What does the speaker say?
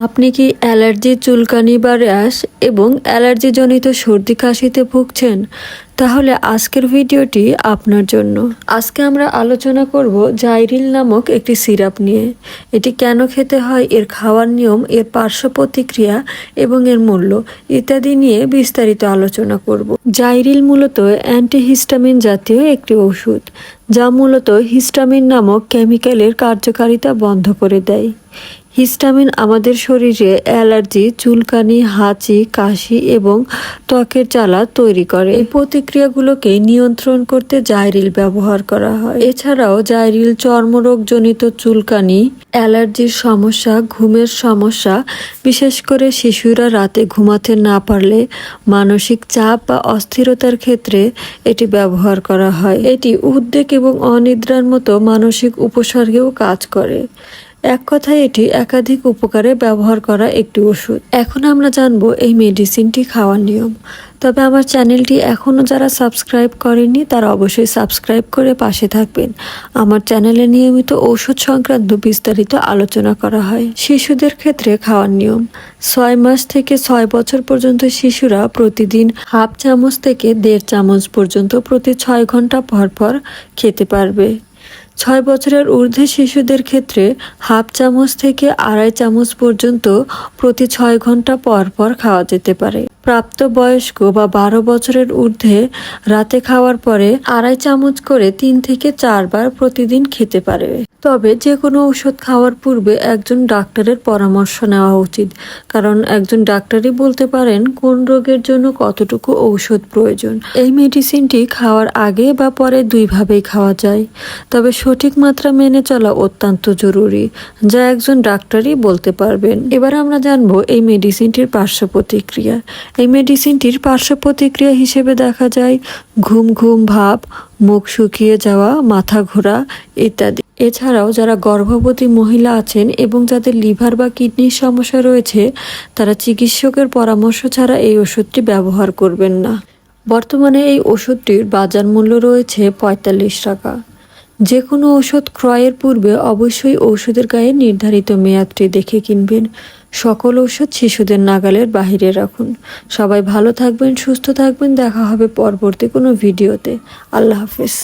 আপনি কি অ্যালার্জি, চুলকানি বা র্যাশ এবং অ্যালার্জিজনিত সর্দি কাশিতে ভুগছেন? তাহলে আজকের ভিডিওটি আপনার জন্য। আজকে আমরা আলোচনা করব জাইরিল নামক একটি সিরাপ নিয়ে। এটি কেন খেতে হয়, এর খাওয়ার নিয়ম, এর পার্শ্ব প্রতিক্রিয়া এবং এর মূল্য ইত্যাদি নিয়ে বিস্তারিত আলোচনা করব। জাইরিল মূলত অ্যান্টিহিস্টামিন জাতীয় একটি ওষুধ, যা মূলত হিস্টামিন নামক কেমিক্যালের কার্যকারিতা বন্ধ করে দেয়। হিস্টামিন আমাদের শরীরে অ্যালার্জি, চুলকানি, হাঁচি, কাশি এবং ত্বকের জ্বালা তৈরি করে। এই প্রতিক্রিয়াগুলোকে নিয়ন্ত্রণ করতে জাইরিল ব্যবহার করা হয়। এছাড়াও জাইরিল চর্মরোগজনিত চুলকানি, অ্যালার্জির সমস্যা, ঘুমের সমস্যা, বিশেষ করে শিশুরা রাতে ঘুমাতে না পারলে মানসিক চাপ বা অস্থিরতার ক্ষেত্রে এটি ব্যবহার করা হয়। এটি উদ্বেগ এবং অনিদ্রার মতো মানসিক উপসর্গেও কাজ করে। এক কথায় এটি একাধিক উপকারে ব্যবহার করা একটি ওষুধ। এখন আমরা জানবো এই মেডিসিনটি খাওয়ার নিয়ম। তবে আমার চ্যানেলটি এখনও যারা সাবস্ক্রাইব করেনি তারা অবশ্যই সাবস্ক্রাইব করে পাশে থাকবেন। আমার চ্যানেলে নিয়মিত ঔষধ সংক্রান্ত বিস্তারিত আলোচনা করা হয়। শিশুদের ক্ষেত্রে খাওয়ার নিয়ম: 6 মাস থেকে 6 বছর পর্যন্ত শিশুরা প্রতিদিন হাফ চামচ থেকে 1.5 চামচ পর্যন্ত প্রতি 6 ঘন্টা পর পর খেতে পারবে। 6 বছরের ঊর্ধ্বে শিশুদের ক্ষেত্রে হাফ চামচ থেকে 2.5 চামচ পর্যন্ত প্রতি 6 ঘন্টা পর পর খাওয়া যেতে পারে। প্রাপ্তবয়স্ক বা 12 বছরের ঊর্ধ্বে রাতে খাওয়ার পরে 2.5 চামচ করে 3 থেকে 4 বার প্রতিদিন খেতে পারে। তবে যে কোনো ঔষধ খাওয়ার পূর্বে একজন ডাক্তারের পরামর্শ নেওয়া উচিত, কারণ একজন ডাক্তারই বলতে পারেন কোন রোগের জন্য কতটুকু ঔষধ প্রয়োজন। এই মেডিসিনটি খাওয়ার আগে বা পরে দুইভাবেই খাওয়া যায়, তবে সঠিক মাত্রা মেনে চলা অত্যন্ত জরুরি, যা একজন ডাক্তারই বলতে পারবেন। এবার আমরা জানবো এই মেডিসিনটির পার্শ্ব প্রতিক্রিয়া। এই মেডিসিনটির পার্শ্ব প্রতিক্রিয়া হিসেবে দেখা যায় ঘুম ঘুম ভাব, মুখ শুকিয়ে যাওয়া, মাথা ঘোরা ইত্যাদি। এছাড়াও যারা গর্ভবতী মহিলা আছেন এবং যাদের লিভার বা কিডনির সমস্যা রয়েছে, তারা চিকিৎসকের পরামর্শ ছাড়া এই ওষুধটি ব্যবহার করবেন না। বর্তমানে এই ওষুধটির বাজার মূল্য রয়েছে 45 টাকা। যে কোনো ওষুধ ক্রয়ের পূর্বে অবশ্যই ওষুধের গায়ে নির্ধারিত মেয়াদটি দেখে কিনবেন। সকল ওষুধ শিশুদের নাগালের বাহিরে রাখুন। সবাই ভালো থাকবেন, সুস্থ থাকবেন। দেখা হবে পরবর্তী কোনো ভিডিওতে। আল্লাহ হাফেজ।